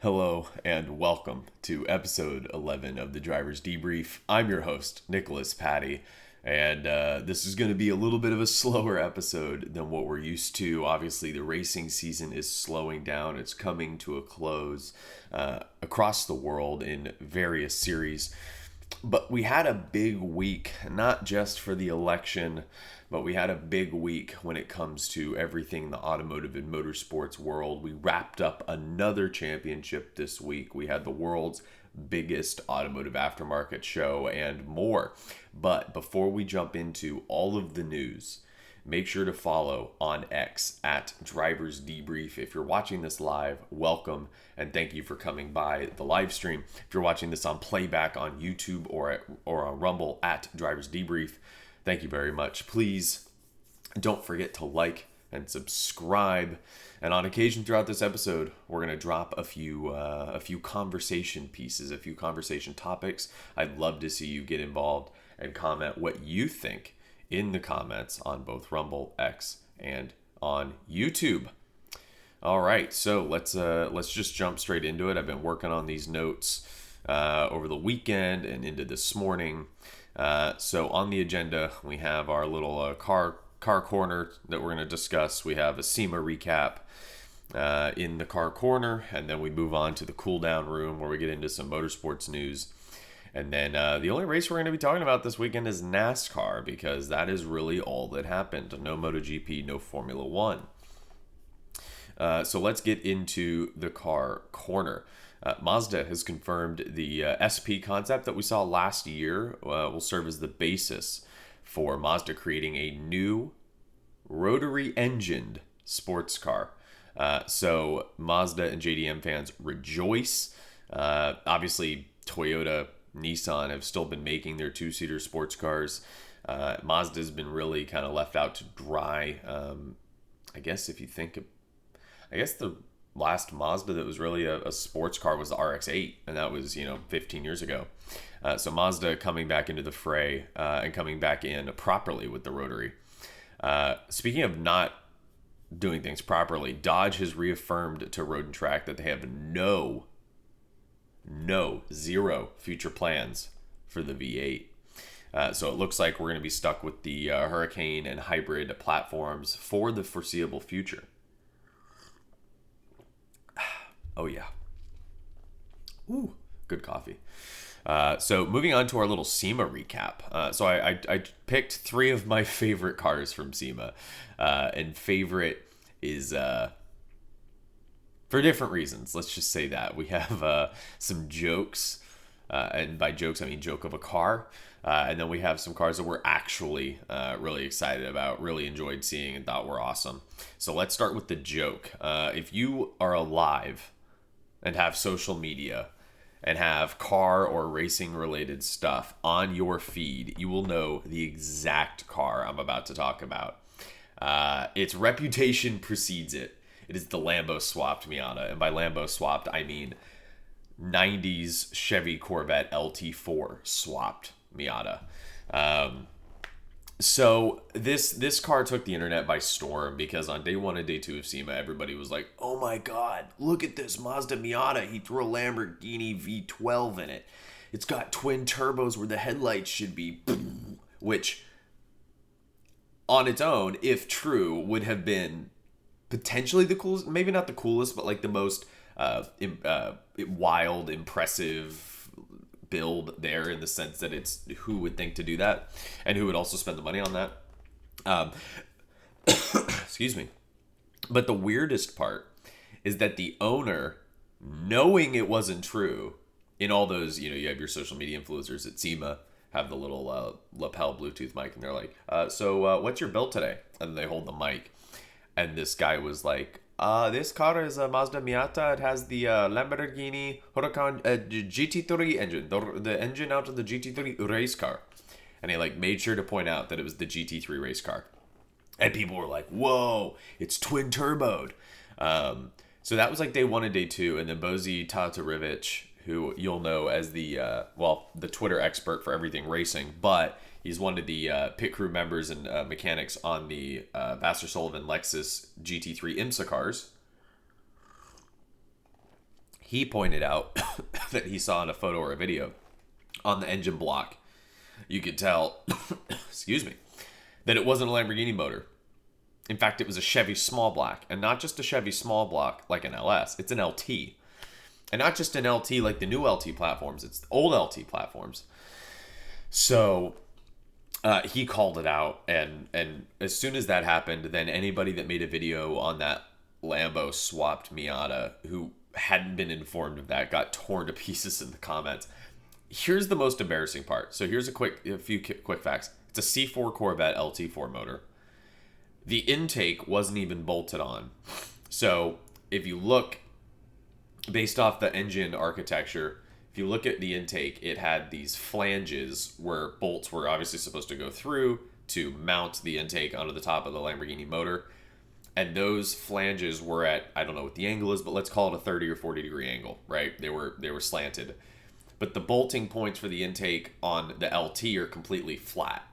Hello and welcome to episode 11 of the Driver's Debrief. I'm your host, Nicholas Patty, and this is going to be a little bit of a slower episode than what we're used to. Obviously, the racing season is slowing down. It's coming to a close across the world in various series. But we had a big week, not just for the election, but we had a big week when it comes to everything in the automotive and motorsports world. We wrapped up another championship this week. We had the world's biggest automotive aftermarket show and more. But before we jump into all of the news, make sure to follow on X at Drivers Debrief. If you're watching this live, welcome and thank you for coming by the live stream. If you're watching this on playback on YouTube or on Rumble at Drivers Debrief, thank you very much. Please don't forget to like and subscribe. And on occasion throughout this episode, we're going to drop a few conversation pieces, a few conversation topics. I'd love to see you get involved and comment what you think in the comments on both Rumble, X, and on YouTube. All right, so let's just jump straight into it. I've been working on these notes over the weekend and into this morning. So on the agenda, we have our little car corner that we're going to discuss. We have a SEMA recap in the car corner, and then we move on to the cool down room where we get into some motorsports news. And then the only race we're going to be talking about this weekend is NASCAR, because that is really all that happened. No MotoGP, no Formula One. So let's get into the car corner. Mazda has confirmed the SP concept that we saw last year will serve as the basis for Mazda creating a new rotary engined sports car. So Mazda and JDM fans rejoice. Obviously, Toyota, Nissan have still been making their two-seater sports cars. Mazda's been really kind of left out to dry. I guess the last Mazda that was really a sports car was the RX-8, and that was 15 years ago. So Mazda coming back into the fray and coming back in properly with the rotary. Speaking of not doing things properly, Dodge has reaffirmed to Road and Track that they have zero future plans for the V8. So it looks like we're going to be stuck with the Hurricane and hybrid platforms for the foreseeable future. Oh, yeah. Ooh, good coffee. So moving on to our little SEMA recap. So I picked three of my favorite cars from SEMA. And favorite is for different reasons. Let's just say that. We have some jokes. And by jokes, I mean joke of a car. And then we have some cars that we're actually really excited about, really enjoyed seeing and thought were awesome. So let's start with the joke. If you are alive and have social media and have car or racing related stuff on your feed, you will know the exact car I'm about to talk about. Its reputation precedes it. It is the Lambo swapped Miata. And by Lambo swapped, I mean 90s Chevy Corvette LT4 swapped Miata. So this car took the internet by storm, because on day one and day two of SEMA, everybody was like, oh my God, look at this Mazda Miata. He threw a Lamborghini V12 in it. It's got twin turbos where the headlights should be, which on its own, if true, would have been potentially the coolest, maybe not the coolest, but like the most wild, impressive build there, in the sense that it's who would think to do that and who would also spend the money on that. Excuse me. But the weirdest part is that the owner, knowing it wasn't true, in all those, you have your social media influencers at SEMA have the little lapel Bluetooth mic, and they're like, so what's your build today? And they hold the mic, and this guy was like, this car is a Mazda Miata. It has the Lamborghini Huracan GT3 engine, the engine out of the GT3 race car. And he made sure to point out that it was the GT3 race car. And people were like, whoa, it's twin turboed. So that was day one and day two. And then Bozy Tatarevich, who you'll know as the Twitter expert for everything racing, but he's one of the pit crew members and mechanics on the Vassar Sullivan Lexus GT3 IMSA cars. He pointed out that he saw in a photo or a video on the engine block, you could tell, excuse me, that it wasn't a Lamborghini motor. In fact, it was a Chevy small block, and not just a Chevy small block like an LS, it's an LT. And not just an LT like the new LT platforms, it's old LT platforms. So he called it out, and as soon as that happened, then anybody that made a video on that Lambo swapped Miata who hadn't been informed of that got torn to pieces in the comments. Here's the most embarrassing part. So here's a few quick facts. It's a C4 Corvette LT4 motor. The intake wasn't even bolted on. So if you look, based off the engine architecture, if you look at the intake, it had these flanges where bolts were obviously supposed to go through to mount the intake onto the top of the Lamborghini motor. And those flanges were at, I don't know what the angle is, but let's call it a 30 or 40 degree angle, right? They were slanted. But the bolting points for the intake on the LT are completely flat.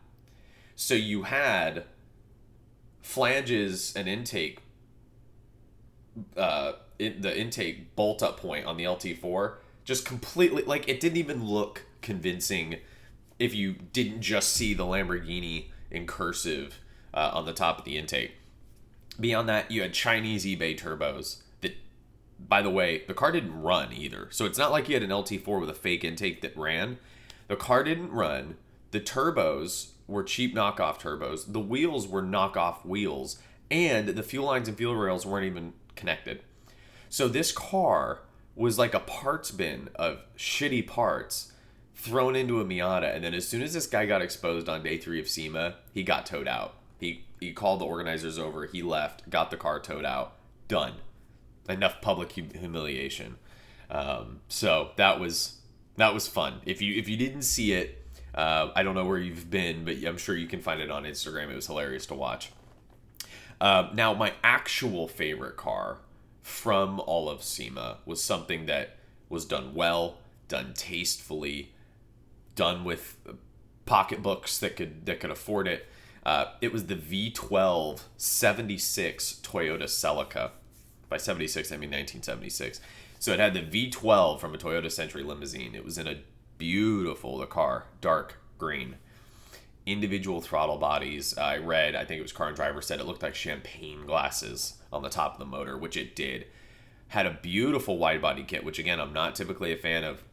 So you had flanges and intake, the intake bolt up point on the LT4 just completely, like, it didn't even look convincing if you didn't just see the Lamborghini in cursive on the top of the intake. Beyond that, you had Chinese eBay turbos that, by the way, the car didn't run either. So it's not like you had an LT4 with a fake intake that ran. The car didn't run. The turbos were cheap knockoff turbos. The wheels were knockoff wheels. And the fuel lines and fuel rails weren't even connected. So this car was like a parts bin of shitty parts thrown into a Miata. And then as soon as this guy got exposed on day 3 of SEMA, he got towed out. He called the organizers over. He left, got the car towed out. Done. Enough public humiliation. So that was fun. If you didn't see it, I don't know where you've been, but I'm sure you can find it on Instagram. It was hilarious to watch. Now, my actual favorite car from all of SEMA was something that was done well, done tastefully, done with pocketbooks that could afford it. It was the V12 76 Toyota Celica. By 76, I mean 1976. So it had the V12 from a Toyota Century limousine. It was in a beautiful car, dark green. Individual throttle bodies. I think it was Car and Driver said it looked like champagne glasses on the top of the motor, which it did. Had a beautiful wide body kit, which again, I'm not typically a fan of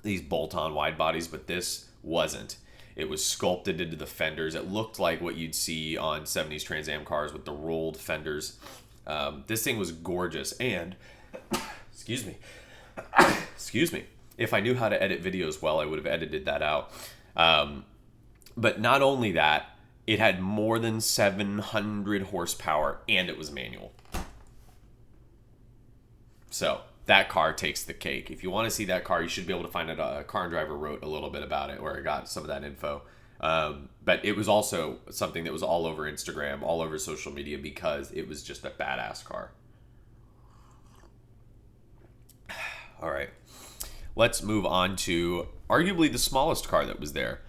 these bolt-on wide bodies, but this wasn't. It was sculpted into the fenders. It looked like what you'd see on 70s Trans Am cars with the rolled fenders. This thing was gorgeous. And, excuse me. If I knew how to edit videos well, I would have edited that out. But not only that, it had more than 700 horsepower and it was manual. So that car takes the cake. If you want to see that car, you should be able to find it. Car and Driver wrote a little bit about it, where I got some of that info. But it was also something that was all over Instagram, all over social media, because it was just a badass car. All right. Let's move on to arguably the smallest car that was there.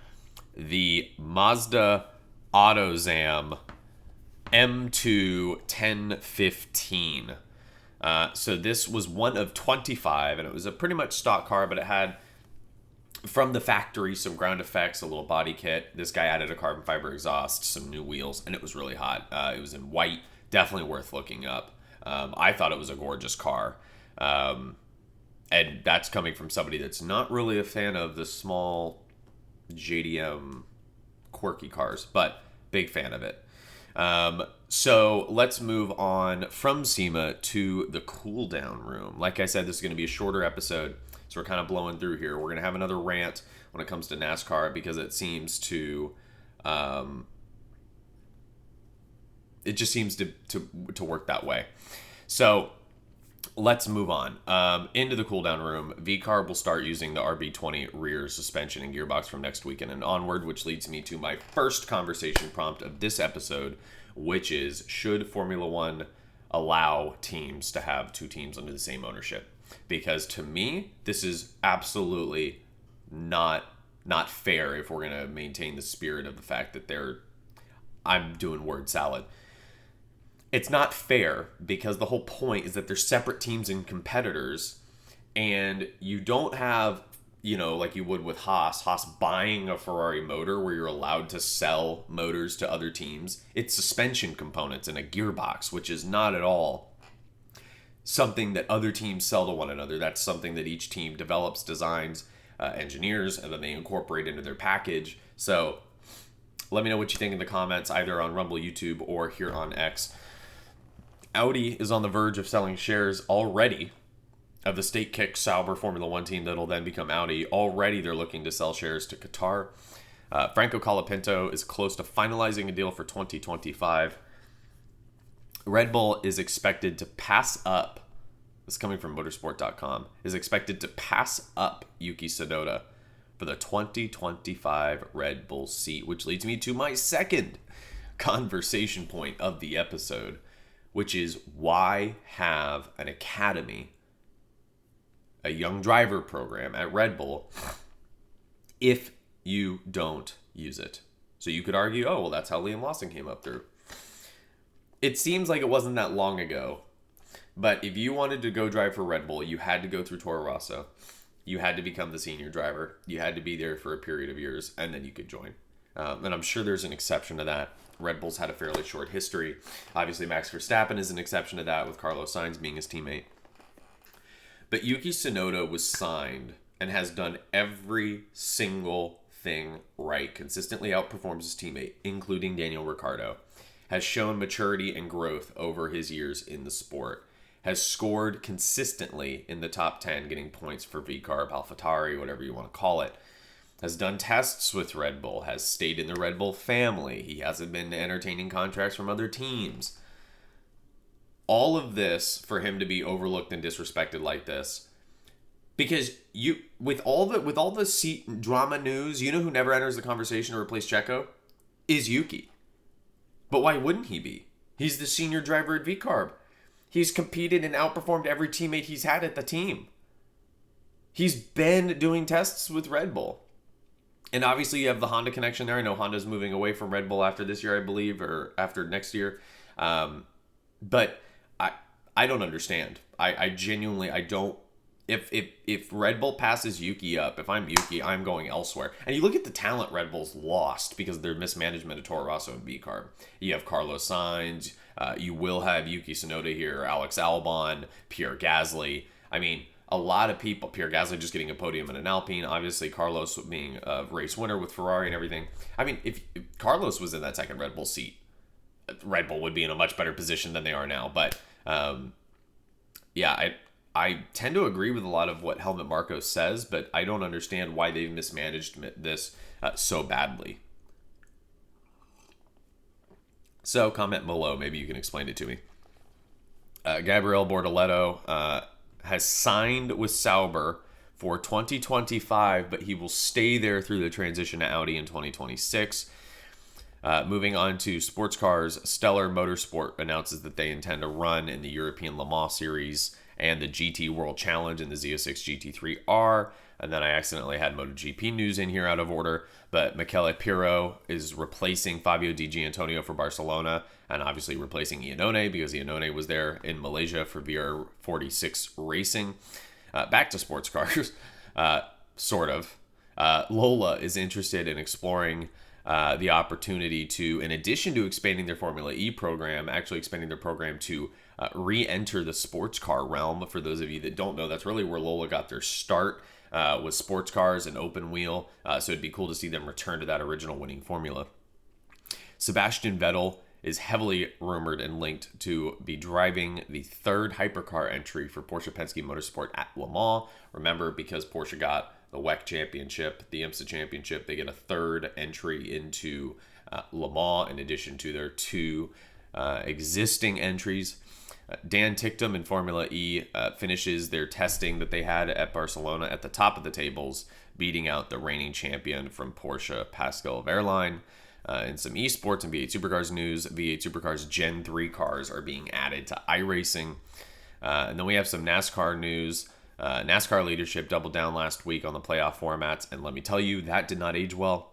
The Mazda AutoZam M2 1015. So this was one of 25, and it was a pretty much stock car, but it had, from the factory, some ground effects, a little body kit. This guy added a carbon fiber exhaust, some new wheels, and it was really hot. It was in white, definitely worth looking up. I thought it was a gorgeous car. And that's coming from somebody that's not really a fan of the small JDM quirky cars, but big fan of it. So let's move on from SEMA to the cool down room. Like I said, this is going to be a shorter episode, so we're kind of blowing through here. We're going to have another rant when it comes to NASCAR because it seems to, it just seems to work that way. So let's move on into the cool down room. VCARB will start using the RB20 rear suspension and gearbox from next weekend and onward, which leads me to my first conversation prompt of this episode, which is, should Formula One allow teams to have two teams under the same ownership? Because to me, this is absolutely not fair if we're going to maintain the spirit of the fact that I'm doing word salad. It's not fair because the whole point is that they're separate teams and competitors, And you don't have, like you would with Haas buying a Ferrari motor where you're allowed to sell motors to other teams. It's suspension components and a gearbox, which is not at all something that other teams sell to one another. That's something that each team develops, designs, engineers, and then they incorporate into their package. So let me know what you think in the comments, either on Rumble, YouTube, or here on X. Audi is on the verge of selling shares already of the state-kicked Sauber Formula One team that'll then become Audi. Already they're looking to sell shares to Qatar. Franco Colapinto is close to finalizing a deal for 2025. Red Bull is expected to pass up, this is coming from motorsport.com, is expected to pass up Yuki Tsunoda for the 2025 Red Bull seat, which leads me to my second conversation point of the episode, which is why have an academy, a young driver program at Red Bull, if you don't use it? So you could argue, oh, well, that's how Liam Lawson came up through. It seems like it wasn't that long ago, but if you wanted to go drive for Red Bull, you had to go through Toro Rosso. You had to become the senior driver. You had to be there for a period of years, and then you could join. And I'm sure there's an exception to that. Red Bull's had a fairly short history. Obviously, Max Verstappen is an exception to that, with Carlos Sainz being his teammate. But Yuki Tsunoda was signed and has done every single thing right. Consistently outperforms his teammate, including Daniel Ricciardo. Has shown maturity and growth over his years in the sport. Has scored consistently in the top 10, getting points for VCARB, AlphaTauri, whatever you want to call it. Has done tests with Red Bull. Has stayed in the Red Bull family. He hasn't been entertaining contracts from other teams. All of this for him to be overlooked and disrespected like this, because with all the seat drama news, you know who never enters the conversation to replace Checo is Yuki. But why wouldn't he be? He's the senior driver at VCARB. He's competed and outperformed every teammate he's had at the team. He's been doing tests with Red Bull. And obviously you have the Honda connection there. I know Honda's moving away from Red Bull after this year, I believe, or after next year. But I don't understand. I genuinely don't. If Red Bull passes Yuki up, if I'm Yuki, I'm going elsewhere. And you look at the talent Red Bull's lost because of their mismanagement of Toro Rosso and VCARB. You have Carlos Sainz. You will have Yuki Tsunoda here, Alex Albon, Pierre Gasly. I mean, a lot of people. Pierre Gasly just getting a podium in an Alpine. Obviously, Carlos being a race winner with Ferrari and everything. I mean, if Carlos was in that second Red Bull seat, Red Bull would be in a much better position than they are now. But yeah, I tend to agree with a lot of what Helmut Marko says, but I don't understand why they've mismanaged this so badly. So comment below. Maybe you can explain it to me. Gabriel Bortoleto has signed with Sauber for 2025, but he will stay there through the transition to Audi in 2026. Moving on to sports cars, Stellar Motorsport announces that they intend to run in the European Le Mans Series and the GT World Challenge in the Z06 GT3R. And then I accidentally had MotoGP news in here out of order, but Michele Pirro is replacing Fabio Di Gianantonio for Barcelona, and obviously replacing Iannone because Iannone was there in Malaysia for VR46 Racing. Back to sports cars, sort of. Lola is interested in exploring the opportunity to, in addition to expanding their Formula E program, actually expanding their program to re-enter the sports car realm. For those of you that don't know, that's really where Lola got their start, with sports cars and open wheel. So it'd be cool to see them return to that original winning formula. Sebastian Vettel is heavily rumored and linked to be driving the third hypercar entry for Porsche Penske Motorsport at Le Mans. Remember, because Porsche got the WEC Championship, the IMSA Championship, they get a third entry into Le Mans in addition to their two existing entries. Dan Ticktum in Formula E finishes their testing that they had at Barcelona at the top of the tables, beating out the reigning champion from Porsche, Pascal Wehrlein. In some esports and V8 Supercars news, V8 Supercars Gen 3 cars are being added to iRacing. And then we have some NASCAR news. NASCAR leadership doubled down last week on the playoff formats, and let me tell you, that did not age well.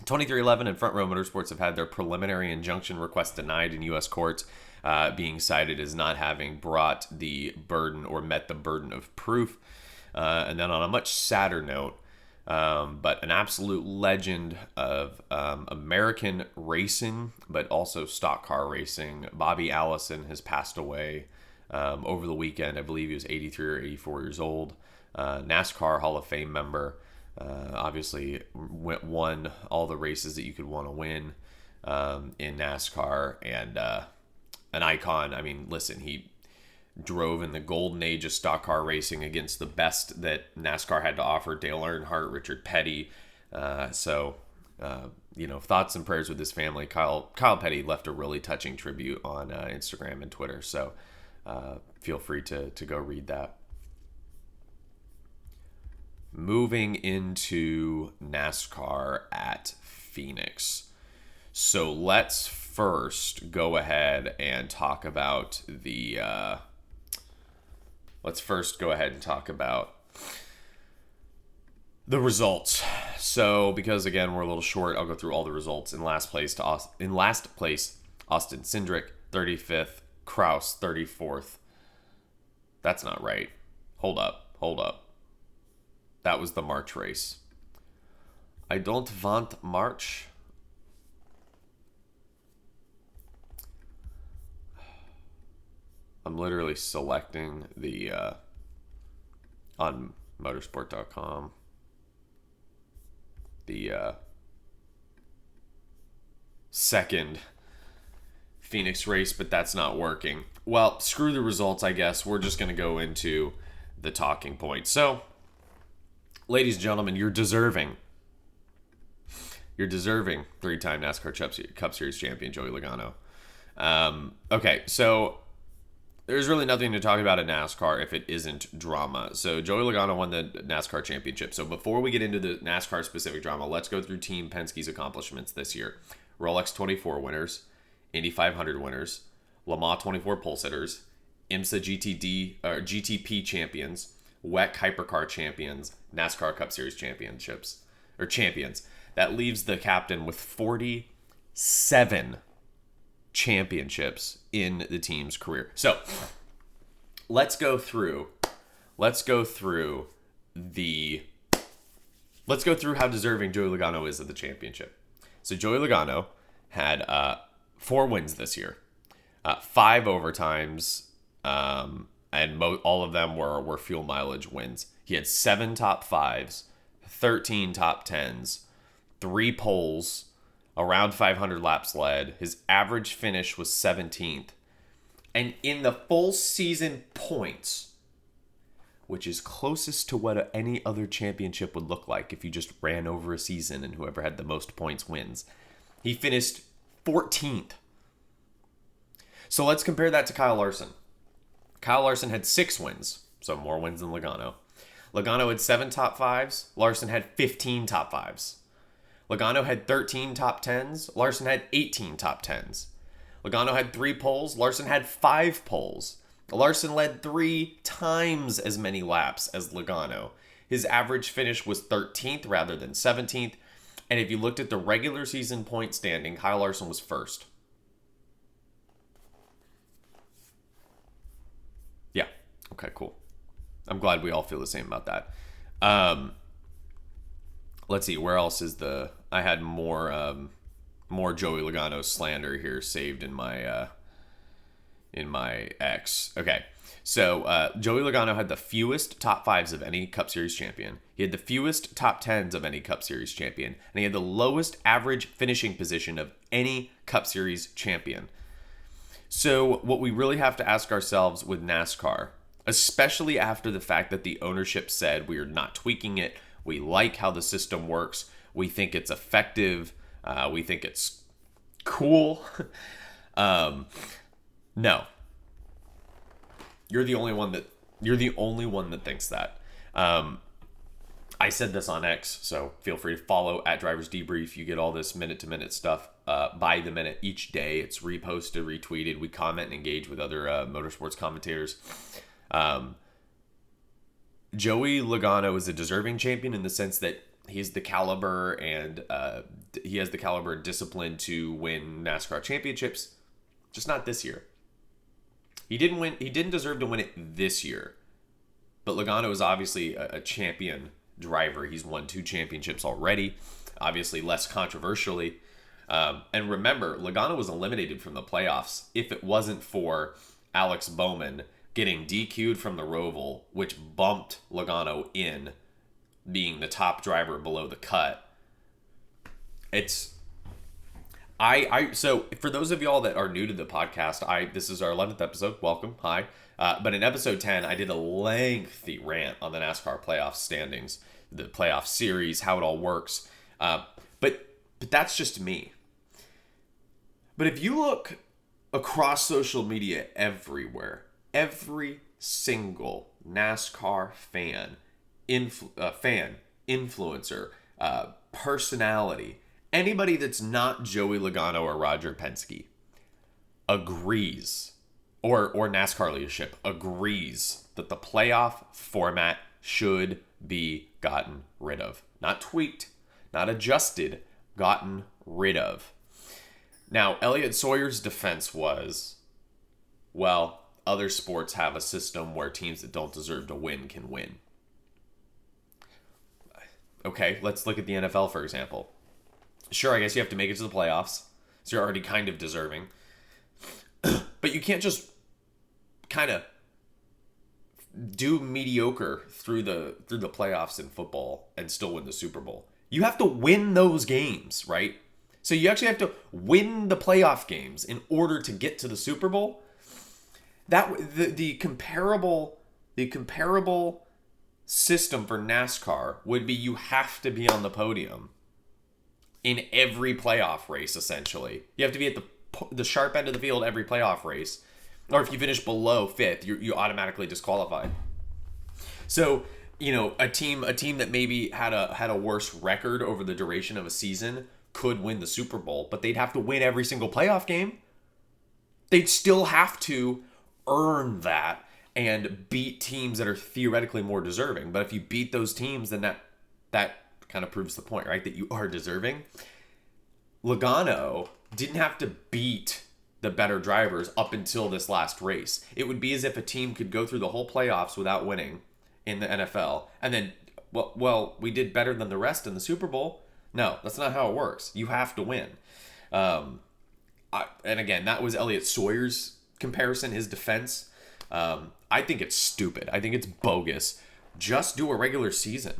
2311 and Front Row Motorsports have had their preliminary injunction request denied in U.S. courts. being cited as not having brought the burden or met the burden of proof. And then on a much sadder note, but an absolute legend of American racing, but also stock car racing, Bobby Allison has passed away over the weekend. I believe he was 83 or 84 years old. NASCAR Hall of Fame member. Obviously won all the races that you could want to win in NASCAR, and an icon. I mean, listen, he drove in the golden age of stock car racing against the best that NASCAR had to offer: Dale Earnhardt, Richard Petty. Thoughts and prayers with his family. Kyle Petty left a really touching tribute on Instagram and Twitter, so feel free to go read that. Moving into NASCAR at Phoenix. So let's first go ahead and talk about the results. So because again we're a little short, I'll go through all the results. In last place, Austin Cindric, 35th, Kraus 34th. That's not right. Hold up. That was the March race. I don't want March. I'm literally selecting the on motorsport.com the second Phoenix race, but that's not working. Well, screw the results, I guess. We're just going to go into the talking points. So, ladies and gentlemen, you're deserving three-time NASCAR Cup Series champion Joey Logano. Okay, so there's really nothing to talk about in NASCAR if it isn't drama. So Joey Logano won the NASCAR championship. So before we get into the NASCAR specific drama, let's go through Team Penske's accomplishments this year. Rolex 24 winners, Indy 500 winners, Le Mans 24 pole sitters, IMSA GTP champions, WEC Hypercar champions, NASCAR Cup Series champions. That leaves the captain with 47 championships in the team's career. So let's go through how deserving Joey Logano is of the championship. So Joey Logano had 4 wins this year, 5 overtimes, and all of them were fuel mileage wins. He had 7 top 5s, 13 top 10s, 3 poles, around 500 laps led. His average finish was 17th. And in the full season points, which is closest to what any other championship would look like if you just ran over a season and whoever had the most points wins, he finished 14th. So let's compare that to Kyle Larson. Kyle Larson had 6 wins, so more wins than Logano. Logano had 7 top 5s. Larson had 15 top 5s. Logano had 13 top 10s. Larson had 18 top 10s. Logano had 3 poles. Larson had 5 poles. Larson led 3 times as many laps as Logano. His average finish was 13th rather than 17th. And if you looked at the regular season point standing, Kyle Larson was first. Yeah. Okay, cool. I'm glad we all feel the same about that. Let's see, where else is I had more Joey Logano slander here saved in my X. Okay, so Joey Logano had the fewest top 5s of any Cup Series champion. He had the fewest top 10s of any Cup Series champion, and he had the lowest average finishing position of any Cup Series champion. So what we really have to ask ourselves with NASCAR, especially after the fact that the ownership said we are not tweaking it, we like how the system works, we think it's effective, we think it's cool. No. You're the only one that thinks that. I said this on X, so feel free to follow at Drivers Debrief. You get all this minute-to-minute stuff by the minute each day. It's reposted, retweeted. We comment and engage with other motorsports commentators. Joey Logano is a deserving champion in the sense that he has the caliber and discipline to win NASCAR championships, just not this year. He didn't win. He didn't deserve to win it this year. But Logano is obviously a champion driver. He's won 2 championships already, obviously less controversially. And remember, Logano was eliminated from the playoffs if it wasn't for Alex Bowman getting DQ'd from the Roval, which bumped Logano in being the top driver below the cut. So for those of y'all that are new to the podcast, this is our 11th episode. Welcome. Hi. But in episode 10, I did a lengthy rant on the NASCAR playoff standings, the playoff series, how it all works. But that's just me. But if you look across social media everywhere, every single NASCAR fan, influencer, personality, anybody that's not Joey Logano or Roger Penske agrees, or NASCAR leadership agrees that the playoff format should be gotten rid of. Not tweaked, not adjusted, gotten rid of. Now, Elliott Sawyer's defense was, well, other sports have a system where teams that don't deserve to win can win. Okay, let's look at the NFL, for example. Sure, I guess you have to make it to the playoffs, so you're already kind of deserving. But you can't just kind of do mediocre through the playoffs in football and still win the Super Bowl. You have to win those games, right? So you actually have to win the playoff games in order to get to the Super Bowl. That the comparable system for NASCAR would be you have to be on the podium in every playoff race. Essentially, you have to be at the sharp end of the field every playoff race, or if you finish below 5th, you automatically disqualified. So a team that maybe had a worse record over the duration of a season could win the Super Bowl, but they'd have to win every single playoff game. They'd still have to earn that and beat teams that are theoretically more deserving. But if you beat those teams, then that kind of proves the point, right? That you are deserving. Logano didn't have to beat the better drivers up until this last race. It would be as if a team could go through the whole playoffs without winning in the NFL, and then, well, we did better than the rest in the Super Bowl. No, that's not how it works. You have to win. And again, that was Elliott Sawyer's comparison, his defense. I think it's stupid. I think it's bogus. Just do a regular season.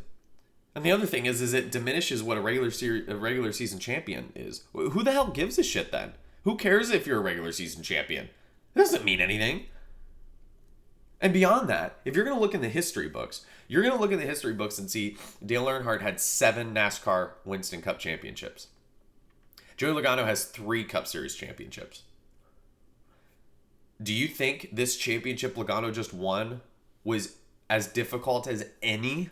And the other thing is it diminishes what a regular season champion is. Who the hell gives a shit then? Who cares if you're a regular season champion? It doesn't mean anything. And beyond that, if you're going to look in the history books, you're going to look in the history books and see Dale Earnhardt had 7 NASCAR Winston Cup championships. Joey Logano has 3 Cup Series championships. Do you think this championship Logano just won was as difficult as any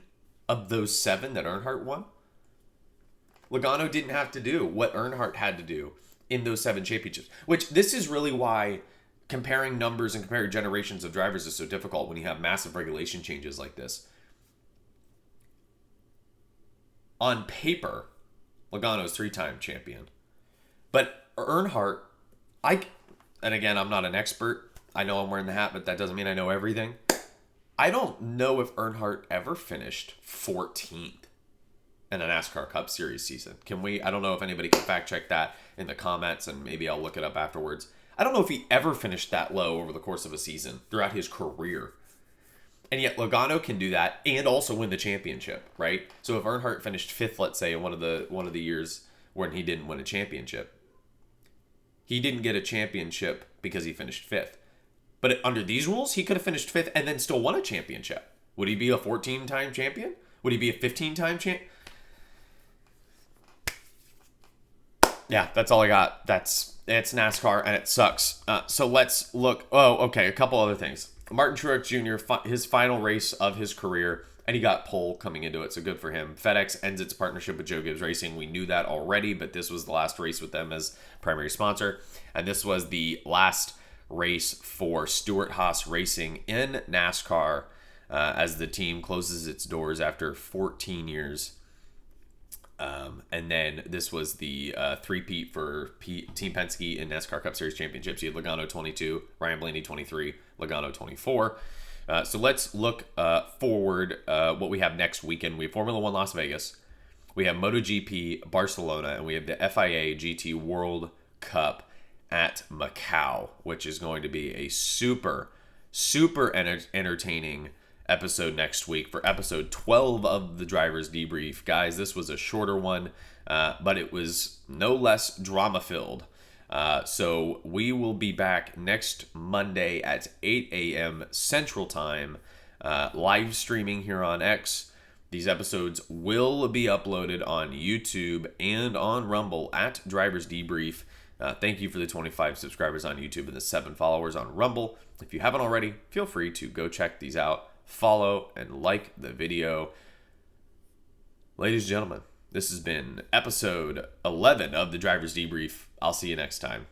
of those 7 that Earnhardt won? Logano didn't have to do what Earnhardt had to do in those 7 championships, which this is really why comparing numbers and comparing generations of drivers is so difficult when you have massive regulation changes like this. On paper, Logano's 3-time champion. But Earnhardt, and again, I'm not an expert. I know I'm wearing the hat, but that doesn't mean I know everything. I don't know if Earnhardt ever finished 14th in a NASCAR Cup Series season. I don't know if anybody can fact check that in the comments, and maybe I'll look it up afterwards. I don't know if he ever finished that low over the course of a season throughout his career. And yet Logano can do that and also win the championship, right? So if Earnhardt finished 5th, let's say, in one of the years when he didn't win a championship, he didn't get a championship because he finished 5th. But under these rules, he could have finished 5th and then still won a championship. Would he be a 14-time champion? Would he be a 15-time champion? Yeah, that's all I got. It's NASCAR and it sucks. So let's look. Oh, okay. A couple other things. Martin Truex Jr., his final race of his career, and he got pole coming into it, so good for him. FedEx ends its partnership with Joe Gibbs Racing. We knew that already, but this was the last race with them as primary sponsor. And this was the last race for Stewart-Haas Racing in NASCAR as the team closes its doors after 14 years. And then this was the three-peat for Team Penske in NASCAR Cup Series championships. You had Logano 22, Ryan Blaney 23, Logano 24. So let's look forward what we have next weekend. We have Formula One Las Vegas. We have MotoGP Barcelona, and we have the FIA GT World Cup at Macau, which is going to be a super entertaining episode next week for episode 12 of the Drivers Debrief. Guys, this was a shorter one, but it was no less drama-filled. So we will be back next Monday at 8 a.m. Central Time, live streaming here on X. These episodes will be uploaded on YouTube and on Rumble at Drivers Debrief. Thank you for the 25 subscribers on YouTube and the 7 followers on Rumble. If you haven't already, feel free to go check these out, follow, and like the video. Ladies and gentlemen, this has been episode 11 of the Drivers Debrief. I'll see you next time.